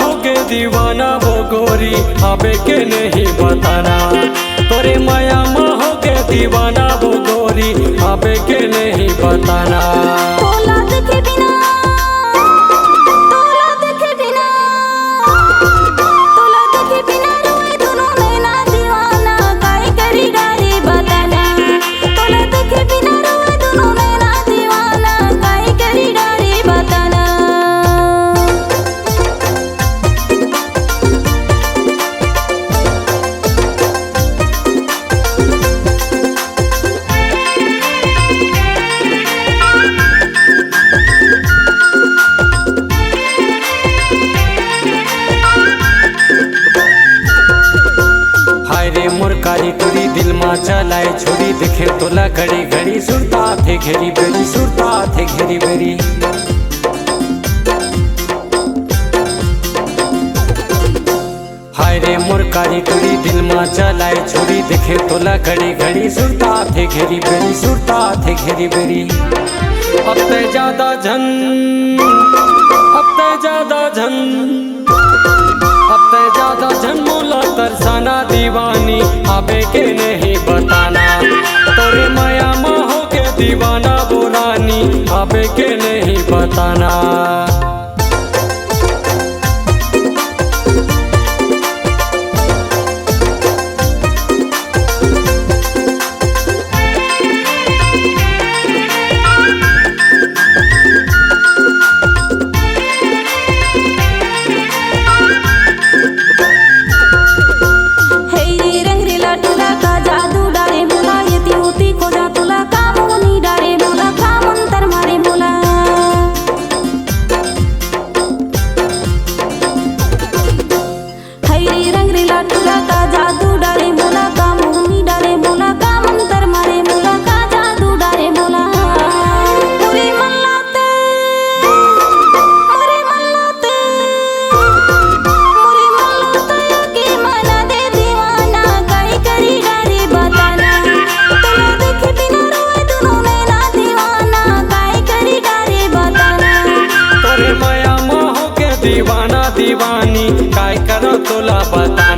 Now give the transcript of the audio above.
हो के दीवाना वो गोरी हबे के नहीं बताना। तोरे माया माँ हो के दीवाना वो गोरी हबे के नहीं बताना। तोला देखे बिना रोए दोनों नैना दीवाना काहे करी डारे बताना। तोला देखे बिना रोए दोनों नैना दीवाना काहे करी डारे बताना। मोर कारी तुरी दिल माँ चलाए छोरी देखे तोला घड़ी घड़ी सुरता थे घेरी बेरी सुरता थे घेरी बेरी। हाय रे मोर कारी तुरी दिल माँ चलाए छोरी देखे तोला घड़ी घड़ी सुरता थे घेरी बेरी सुरता थे घेरी बेरी। अब ते ज्यादा झन मोला तरसाना दीवानी हबे के नहीं बताना। तोरे माया माँ हो के दीवाना वो रानी हबे के नहीं बताना। दीवाना दीवानी काय करो तोला बताना।